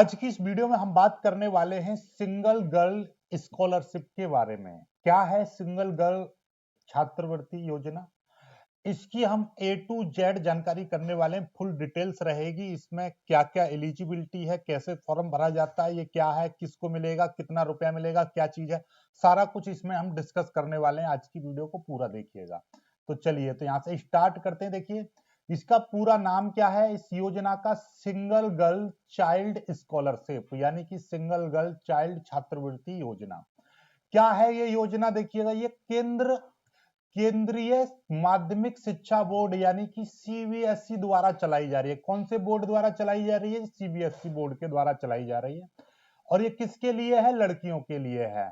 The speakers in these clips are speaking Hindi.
आज की इस वीडियो में हम बात करने वाले हैं सिंगल गर्ल स्कॉलरशिप के बारे में। क्या है सिंगल गर्ल छात्रवृत्ति योजना? इसकी हम ए टू जेड जानकारी करने वाले हैं। फुल डिटेल्स रहेगी इसमें। क्या क्या एलिजिबिलिटी है, कैसे फॉर्म भरा जाता है, ये क्या है, किसको मिलेगा, कितना रुपया मिलेगा, क्या चीज है, सारा कुछ इसमें हम डिस्कस करने वाले हैं। आज की वीडियो को पूरा देखिएगा। तो चलिए, तो यहाँ से स्टार्ट करते हैं। देखिए, इसका पूरा नाम क्या है इस योजना का? सिंगल गर्ल चाइल्ड स्कॉलरशिप, यानी कि सिंगल गर्ल चाइल्ड छात्रवृत्ति योजना। क्या है ये योजना? देखिएगा, ये केंद्रीय माध्यमिक शिक्षा बोर्ड यानी कि सीबीएसई द्वारा चलाई जा रही है। कौन से बोर्ड द्वारा चलाई जा रही है? सीबीएसई बोर्ड के द्वारा चलाई जा रही है। और ये किसके लिए है? लड़कियों के लिए है।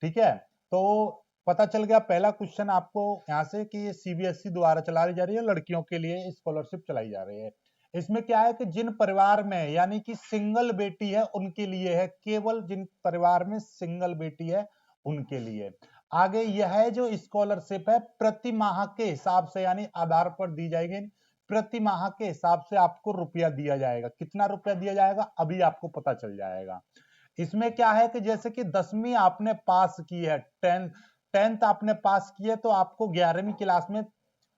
ठीक है, तो पता चल गया पहला क्वेश्चन आपको यहाँ से कि ये सीबीएसई द्वारा चलाई जा रही है, लड़कियों के लिए स्कॉलरशिप चलाई जा रही है। इसमें क्या है कि जिन परिवार में यानी कि सिंगल बेटी है उनके लिए है, केवल जिन परिवार में सिंगल बेटी है उनके लिए। आगे यह है जो स्कॉलरशिप है प्रति माह के हिसाब से यानी आधार पर दी जाएगी। प्रति माह के हिसाब से आपको रुपया दिया जाएगा। कितना रुपया दिया जाएगा अभी आपको पता चल जाएगा। इसमें क्या है कि जैसे कि 10वीं आपने पास की है, टेंथ आपने पास की है, तो आपको 11वीं क्लास में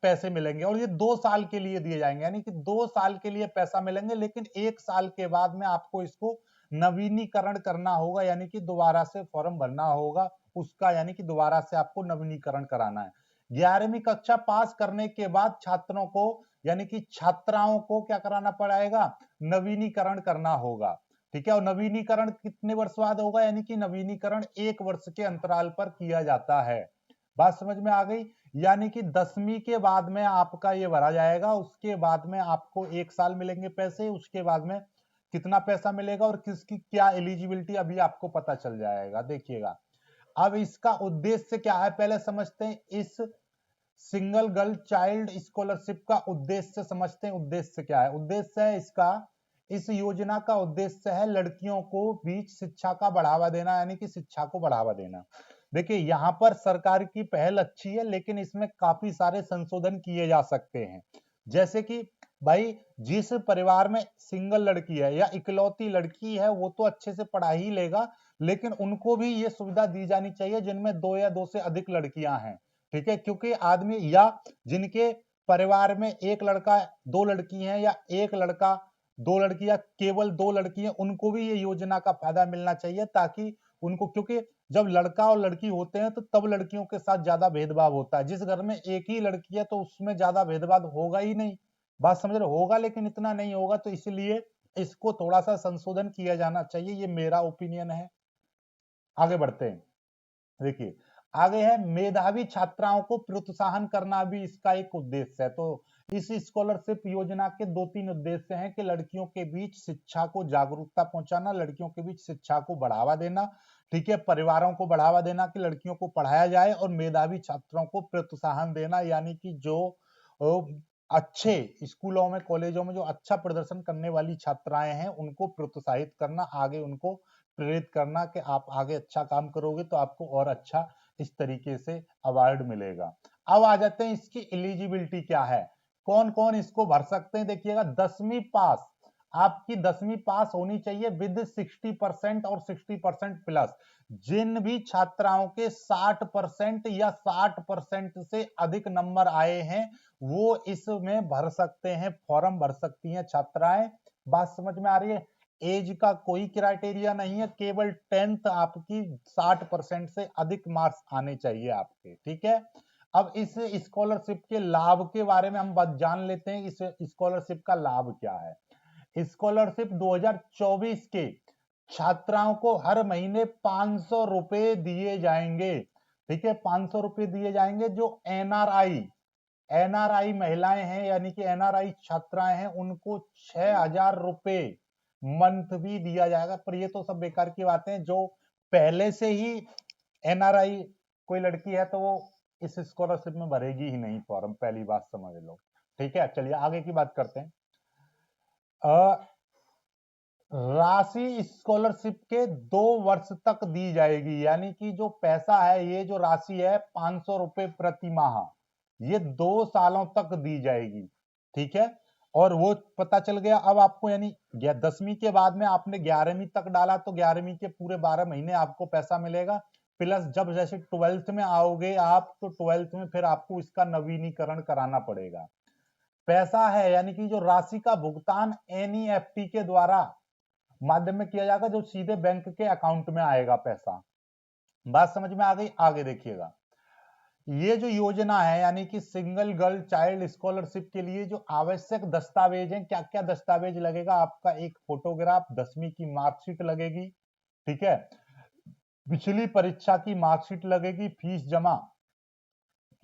पैसे मिलेंगे और ये 2 साल के लिए दिए जाएंगे, यानी कि 2 साल के लिए पैसा मिलेंगे। लेकिन 1 साल के बाद में आपको इसको नवीनीकरण करना होगा, यानी कि दोबारा से फॉर्म भरना होगा उसका, यानी कि दोबारा से आपको नवीनीकरण कराना है। 11वीं कक्षा पास करने के बाद छात्रों को यानी कि छात्राओं को क्या कराना पड़ेगा? नवीनीकरण करना होगा। ठीक है, और नवीनीकरण कितने वर्ष बाद होगा? यानी कि नवीनीकरण 1 वर्ष के अंतराल पर किया जाता है। बात समझ में आ गई? यानी कि 10वीं के बाद में आपका ये भरा जाएगा, उसके बाद में आपको 1 साल मिलेंगे पैसे, उसके बाद में कितना पैसा मिलेगा और किसकी क्या एलिजिबिलिटी अभी आपको पता चल जाएगा। देखिएगा, अब इसका उद्देश्य क्या है पहले समझते हैं। इस सिंगल गर्ल चाइल्ड स्कॉलरशिप का उद्देश्य समझते हैं। उद्देश्य क्या है? उद्देश्य है इसका, इस योजना का उद्देश्य है लड़कियों को बीच शिक्षा का बढ़ावा देना, यानी कि शिक्षा को बढ़ावा देना। देखिए, यहां पर सरकार की पहल अच्छी है, लेकिन इसमें काफी सारे संशोधन किए जा सकते हैं। जैसे कि भाई, जिस परिवार में सिंगल लड़की है या इकलौती लड़की है वो तो अच्छे से पढ़ा ही लेगा, लेकिन उनको भी ये सुविधा दी जानी चाहिए जिनमें 2 या 2 से अधिक लड़कियां हैं। ठीक है, क्योंकि आदमी या जिनके परिवार में एक लड़का 2 लड़की हैं या एक लड़का 2 लड़की या केवल 2 लड़की हैं, उनको भी ये योजना का फायदा मिलना चाहिए, ताकि उनको, क्योंकि जब लड़का और लड़की होते हैं तो तब लड़कियों के साथ ज्यादा भेदभाव होता है। जिस घर में एक ही लड़की है तो उसमें ज्यादा भेदभाव होगा ही नहीं। बात समझ रहे? होगा लेकिन इतना नहीं होगा, तो इसलिए इसको थोड़ा सा संशोधन किया जाना चाहिए। ये मेरा ओपिनियन है। आगे बढ़ते हैं। देखिए, आगे है मेधावी छात्राओं को प्रोत्साहन करना भी इसका एक उद्देश्य है। तो इस स्कॉलरशिप योजना के 2-3 उद्देश्य हैं कि लड़कियों के बीच शिक्षा को जागरूकता पहुंचाना, लड़कियों के बीच शिक्षा को बढ़ावा देना। ठीक है, परिवारों को बढ़ावा देना कि लड़कियों को पढ़ाया जाए, और मेधावी छात्रों को प्रोत्साहन देना, यानी कि जो अच्छे स्कूलों में कॉलेजों में जो अच्छा प्रदर्शन करने वाली छात्राएं हैं उनको प्रोत्साहित करना, आगे उनको प्रेरित करना कि आप आगे अच्छा काम करोगे तो आपको और अच्छा इस तरीके से अवार्ड मिलेगा। अब आ जाते हैं इसकी एलिजिबिलिटी क्या है, कौन कौन इसको भर सकते हैं। देखिएगा, 10वीं पास, आपकी 10वीं पास होनी चाहिए विद 60% और 60% प्लस। जिन भी छात्राओं के 60% या 60% से अधिक नंबर आए हैं वो इसमें भर सकते हैं, फॉर्म भर सकती हैं छात्राएं। बात समझ में आ रही है? एज का कोई क्राइटेरिया नहीं है, केवल 10th आपकी 60% से अधिक मार्क्स आने चाहिए आपके। ठीक है, अब इस स्कॉलरशिप के लाभ के बारे में हम बात जान लेते हैं। इस स्कॉलरशिप का लाभ क्या है। स्कॉलरशिप 2024 के छात्राओं को हर महीने 500 रुपए दिए जाएंगे। ठीक है, 500 रुपए दिए जाएंगे। जो एनआरआई महिलाएं हैं यानी कि एनआरआई छात्राएं हैं उनको 6,000 रुपए मंथ भी दिया जाएगा। पर ये तो सब बेकार की बातें हैं। जो पहले से ही एनआरआई कोई लड़की है तो वो इस स्कॉलरशिप में भरेगी ही नहीं फॉर्म, पहली बात समझ लो। ठीक है, चलिए आगे की बात करते हैं। राशि स्कॉलरशिप के 2 वर्ष तक दी जाएगी, यानी कि जो पैसा है, ये जो राशि है 500 रुपए प्रति माह, ये 2 सालों तक दी जाएगी। ठीक है, और वो पता चल गया। अब आपको यानी 10वीं के बाद में आपने 11वीं तक डाला तो 11वीं के पूरे 12 महीने आपको पैसा मिलेगा, प्लस जब जैसे 12th में आओगे आप तो 12th में फिर आपको इसका नवीनीकरण कराना पड़ेगा। पैसा है यानी कि जो राशि का भुगतान एनईएफटी के द्वारा माध्यम में किया जाएगा, जो सीधे बैंक के अकाउंट में आएगा पैसा। बात समझ में आ गई? आगे देखिएगा, ये जो योजना है यानी कि सिंगल गर्ल चाइल्ड स्कॉलरशिप के लिए जो आवश्यक दस्तावेज हैं, क्या क्या दस्तावेज लगेगा? आपका एक फोटोग्राफ, 10वीं की मार्कशीट लगेगी, ठीक है, पिछली परीक्षा की मार्कशीट लगेगी, फीस जमा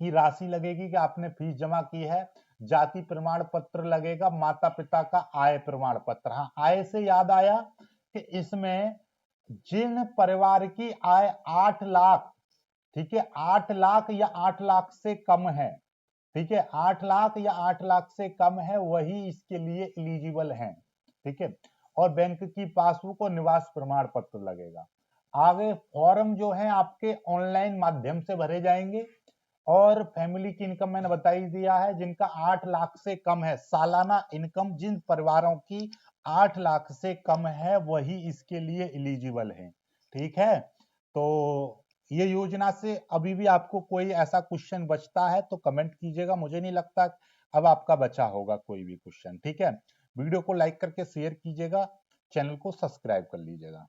की राशि लगेगी कि आपने फीस जमा की है, जाति प्रमाण पत्र लगेगा, माता पिता का आय प्रमाण पत्र। हाँ, आय से याद आया कि इसमें जिन परिवार की आय 8 लाख, ठीक है, 8 लाख या 8 लाख से कम है, ठीक है, 8 लाख या 8 लाख से कम है, वही इसके लिए एलिजिबल है, ठीक है। और बैंक की पासबुक और निवास प्रमाण पत्र लगेगा। आगे फॉर्म जो है आपके ऑनलाइन माध्यम से भरे जाएंगे। और फैमिली की इनकम मैंने बता ही दिया है, जिनका 8 लाख से कम है सालाना इनकम, जिन परिवारों की 8 लाख से कम है वही इसके लिए एलिजिबल है, ठीक है। तो ये योजना से अभी भी आपको कोई ऐसा क्वेश्चन बचता है तो कमेंट कीजिएगा, मुझे नहीं लगता अब आपका बचा होगा कोई भी क्वेश्चन, ठीक है। वीडियो को लाइक करके शेयर कीजिएगा, चैनल को सब्सक्राइब कर लीजिएगा।